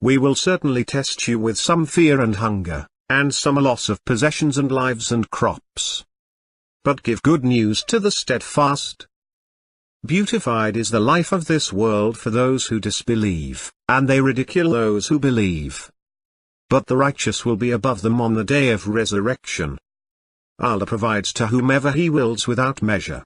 We will certainly test you with some fear and hunger, and some loss of possessions and lives and crops. But give good news to the steadfast. Beautified is the life of this world for those who disbelieve, and they ridicule those who believe. But the righteous will be above them on the day of resurrection. Allah provides to whomever He wills without measure.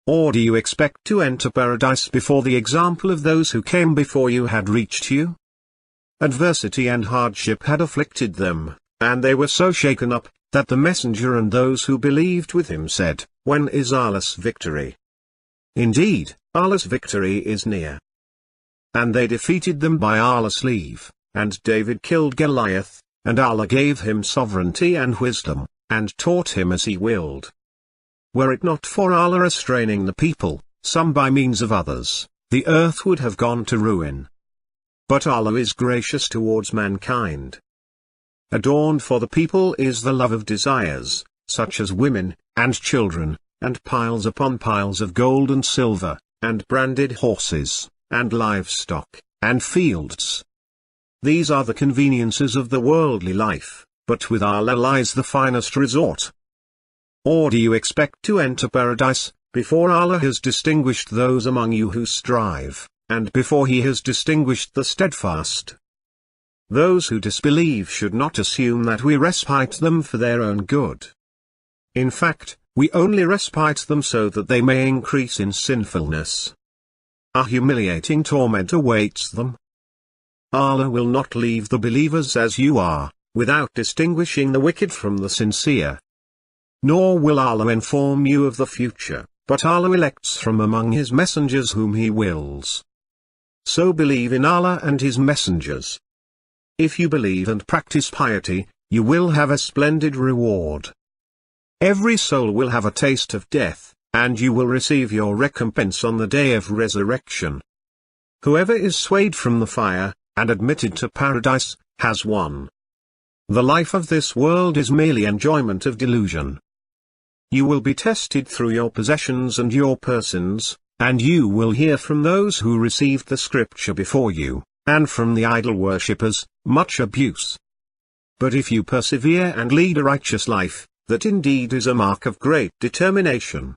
Or do you expect to enter paradise before the example of those who came before you had reached you? Adversity and hardship had afflicted them, and they were so shaken up, that the messenger and those who believed with him said, "When is Allah's victory?" Indeed, Allah's victory is near. And they defeated them by Allah's leave, and David killed Goliath, and Allah gave him sovereignty and wisdom, and taught him as He willed. Were it not for Allah restraining the people, some by means of others, the earth would have gone to ruin. But Allah is gracious towards mankind. Adorned for the people is the love of desires, such as women, and children, and piles upon piles of gold and silver, and branded horses, and livestock, and fields. These are the conveniences of the worldly life, but with Allah lies the finest resort. Or do you expect to enter paradise, before Allah has distinguished those among you who strive, and before He has distinguished the steadfast? Those who disbelieve should not assume that we respite them for their own good. In fact, we only respite them so that they may increase in sinfulness. A humiliating torment awaits them. Allah will not leave the believers as you are, without distinguishing the wicked from the sincere. Nor will Allah inform you of the future, but Allah elects from among His messengers whom He wills. So believe in Allah and His messengers. If you believe and practice piety, you will have a splendid reward. Every soul will have a taste of death, and you will receive your recompense on the day of resurrection. Whoever is swayed from the fire, and admitted to paradise, has won. The life of this world is merely enjoyment of delusion. You will be tested through your possessions and your persons, and you will hear from those who received the scripture before you, and from the idol worshippers, much abuse. But if you persevere and lead a righteous life, that indeed is a mark of great determination.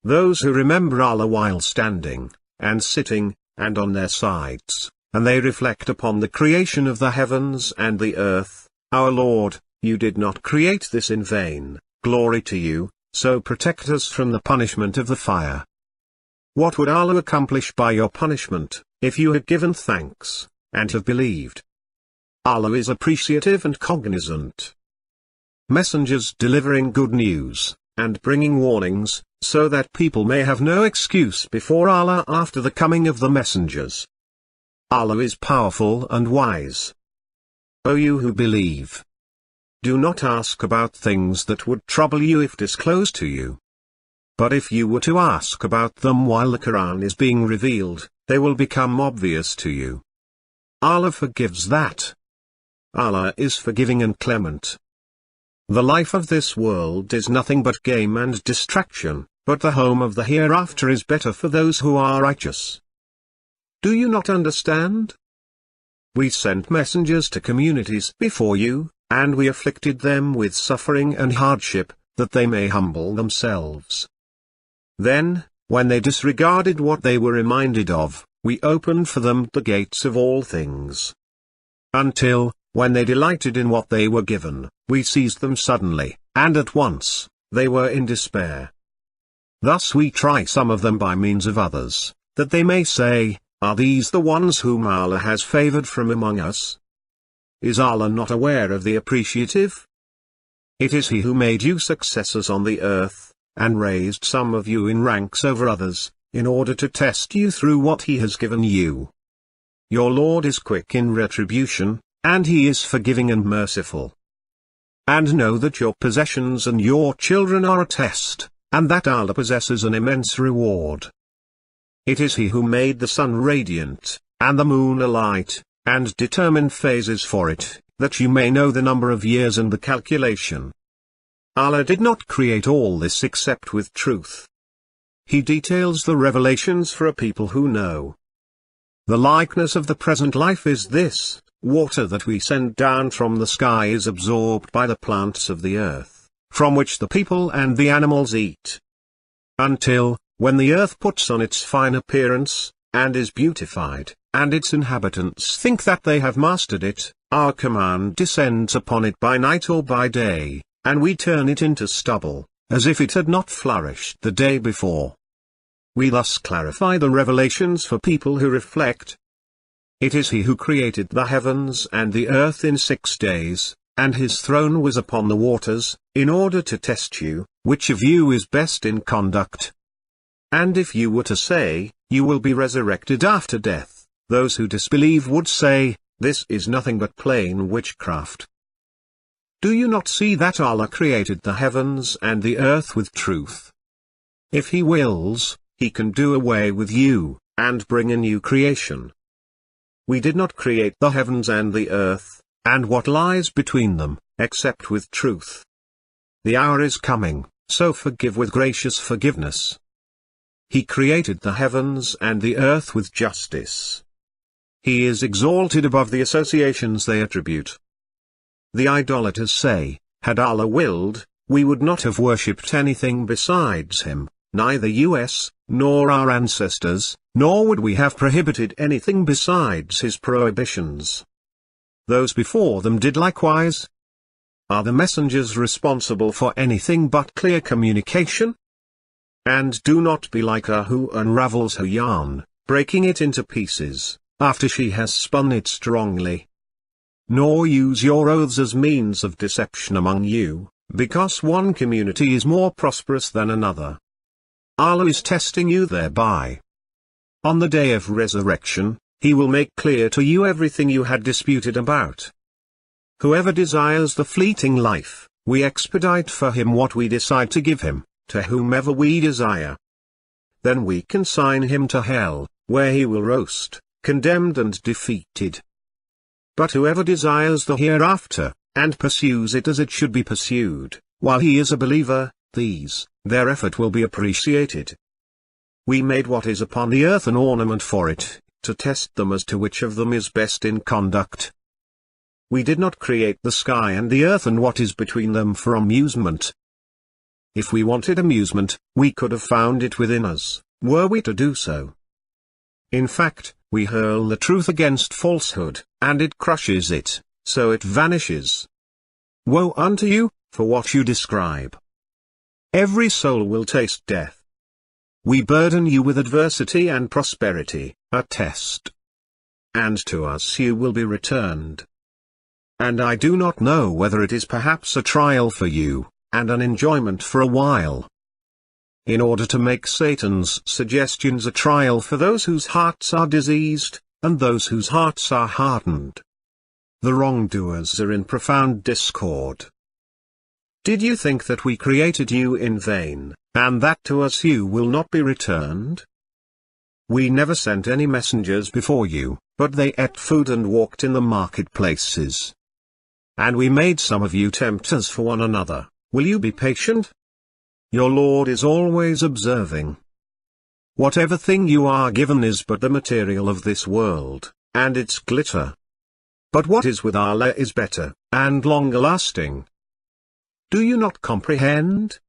Those who remember Allah while standing, and sitting, and on their sides, and they reflect upon the creation of the heavens and the earth, our Lord, you did not create this in vain, glory to you, so protect us from the punishment of the fire. What would Allah accomplish by your punishment, if you had given thanks, and have believed? Allah is appreciative and cognizant. Messengers delivering good news, and bringing warnings, so that people may have no excuse before Allah after the coming of the messengers. Allah is powerful and wise. O you who believe! Do not ask about things that would trouble you if disclosed to you. But if you were to ask about them while the Qur'an is being revealed, they will become obvious to you. Allah forgives that. Allah is forgiving and clement. The life of this world is nothing but game and distraction, but the home of the hereafter is better for those who are righteous. Do you not understand? We sent messengers to communities before you, and we afflicted them with suffering and hardship, that they may humble themselves. Then, when they disregarded what they were reminded of, we opened for them the gates of all things. Until, when they delighted in what they were given, we seized them suddenly, and at once, they were in despair. Thus we try some of them by means of others, that they may say, are these the ones whom Allah has favored from among us? Is Allah not aware of the appreciative? It is He who made you successors on the earth, and raised some of you in ranks over others, in order to test you through what He has given you. Your Lord is quick in retribution, and He is forgiving and merciful. And know that your possessions and your children are a test, and that Allah possesses an immense reward. It is He who made the sun radiant, and the moon a light, and determined phases for it, that you may know the number of years and the calculation. Allah did not create all this except with truth. He details the revelations for a people who know. The likeness of the present life is this: water that we send down from the sky is absorbed by the plants of the earth, from which the people and the animals eat. Until, when the earth puts on its fine appearance, and is beautified, and its inhabitants think that they have mastered it, our command descends upon it by night or by day, and we turn it into stubble, as if it had not flourished the day before. We thus clarify the revelations for people who reflect. It is He who created the heavens and the earth in 6 days, and His throne was upon the waters, in order to test you, which of you is best in conduct. And if you were to say, you will be resurrected after death, those who disbelieve would say, this is nothing but plain witchcraft. Do you not see that Allah created the heavens and the earth with truth? If He wills, He can do away with you, and bring a new creation. We did not create the heavens and the earth, and what lies between them, except with truth. The hour is coming, so forgive with gracious forgiveness. He created the heavens and the earth with justice. He is exalted above the associations they attribute. The idolaters say, had Allah willed, we would not have worshipped anything besides Him, neither us, nor our ancestors, nor would we have prohibited anything besides His prohibitions. Those before them did likewise. Are the messengers responsible for anything but clear communication? And do not be like her who unravels her yarn, breaking it into pieces, after she has spun it strongly. Nor use your oaths as means of deception among you, because one community is more prosperous than another. Allah is testing you thereby. On the day of resurrection, He will make clear to you everything you had disputed about. Whoever desires the fleeting life, we expedite for him what we decide to give him, to whomever we desire. Then we consign him to hell, where he will roast, condemned and defeated. But whoever desires the hereafter, and pursues it as it should be pursued, while he is a believer, their effort will be appreciated. We made what is upon the earth an ornament for it, to test them as to which of them is best in conduct. We did not create the sky and the earth and what is between them for amusement. If we wanted amusement, we could have found it within us, were we to do so. In fact, we hurl the truth against falsehood, and it crushes it, so it vanishes. Woe unto you, for what you describe. Every soul will taste death. We burden you with adversity and prosperity, a test. And to us you will be returned. And I do not know whether it is perhaps a trial for you, and an enjoyment for a while. In order to make Satan's suggestions a trial for those whose hearts are diseased, and those whose hearts are hardened. The wrongdoers are in profound discord. Did you think that we created you in vain, and that to us you will not be returned? We never sent any messengers before you, but they ate food and walked in the marketplaces. And we made some of you tempters for one another. Will you be patient? Your Lord is always observing. Whatever thing you are given is but the material of this world, and its glitter. But what is with Allah is better, and longer lasting. Do you not comprehend?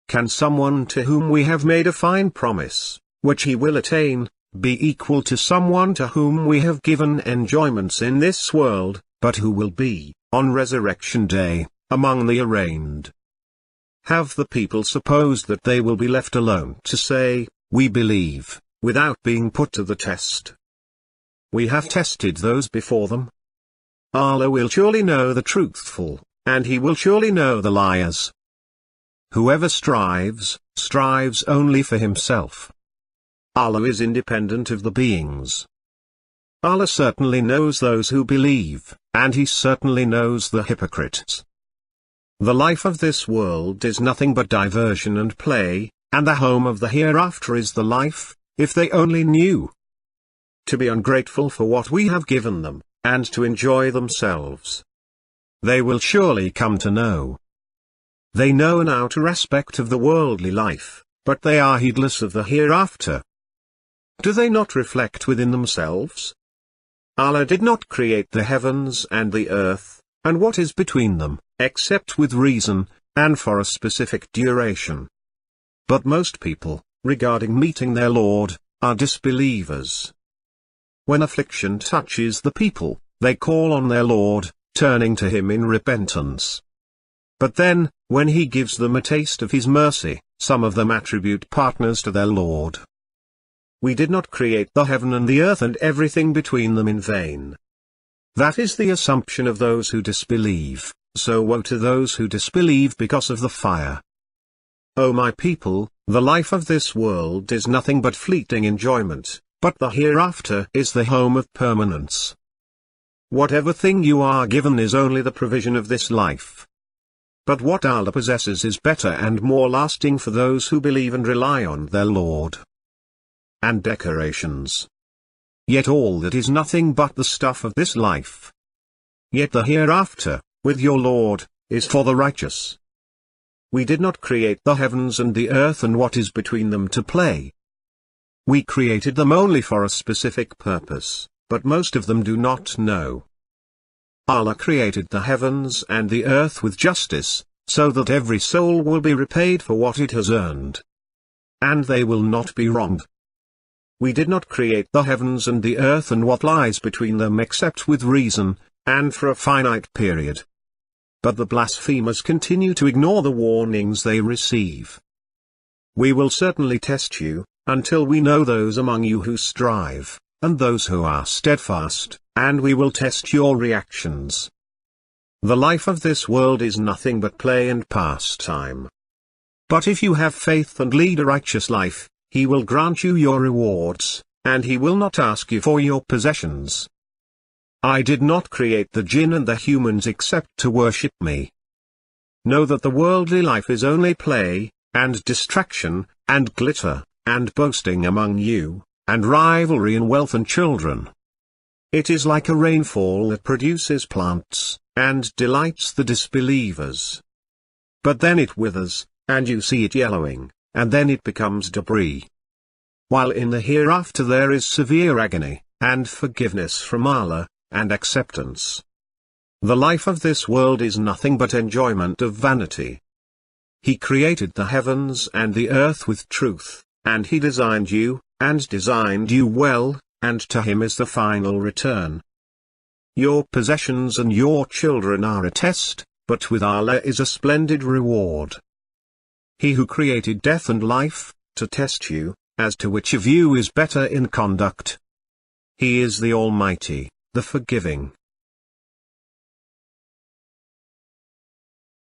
Can someone to whom we have made a fine promise, which he will attain, be equal to someone to whom we have given enjoyments in this world, but who will be, on resurrection day, among the arraigned? Have the people supposed that they will be left alone to say, we believe, without being put to the test? We have tested those before them. Allah will surely know the truthful, and He will surely know the liars. Whoever strives only for himself. Allah is independent of the beings. Allah certainly knows those who believe, and He certainly knows the hypocrites. The life of this world is nothing but diversion and play, and the home of the hereafter is the life, if they only knew. To be ungrateful for what we have given them, and to enjoy themselves. They will surely come to know. They know an outer aspect of the worldly life, but they are heedless of the hereafter. Do they not reflect within themselves? Allah did not create the heavens and the earth, and what is between them, except with reason, and for a specific duration. But most people, regarding meeting their Lord, are disbelievers. When affliction touches the people, they call on their Lord, turning to Him in repentance. But then, when He gives them a taste of His mercy, some of them attribute partners to their Lord. We did not create the heaven and the earth and everything between them in vain. That is the assumption of those who disbelieve, so woe to those who disbelieve because of the fire. O my people, the life of this world is nothing but fleeting enjoyment, but the hereafter is the home of permanence. Whatever thing you are given is only the provision of this life. But what Allah possesses is better and more lasting for those who believe and rely on their Lord. And decorations. Yet all that is nothing but the stuff of this life. Yet the hereafter, with your Lord, is for the righteous. We did not create the heavens and the earth and what is between them to play. We created them only for a specific purpose, but most of them do not know. Allah created the heavens and the earth with justice, so that every soul will be repaid for what it has earned. And they will not be wronged. We did not create the heavens and the earth and what lies between them except with reason, and for a finite period. But the blasphemers continue to ignore the warnings they receive. We will certainly test you, until we know those among you who strive, and those who are steadfast, and we will test your reactions. The life of this world is nothing but play and pastime. But if you have faith and lead a righteous life, He will grant you your rewards, and He will not ask you for your possessions. I did not create the jinn and the humans except to worship me. Know that the worldly life is only play, and distraction, and glitter, and boasting among you, and rivalry in wealth and children. It is like a rainfall that produces plants, and delights the disbelievers. But then it withers, and you see it yellowing, and then it becomes debris. While in the hereafter there is severe agony, and forgiveness from Allah, and acceptance. The life of this world is nothing but enjoyment of vanity. He created the heavens and the earth with truth, and He designed you, and designed you well, and to Him is the final return. Your possessions and your children are a test, but with Allah is a splendid reward. He who created death and life, to test you, as to which of you is better in conduct. He is the Almighty, the Forgiving.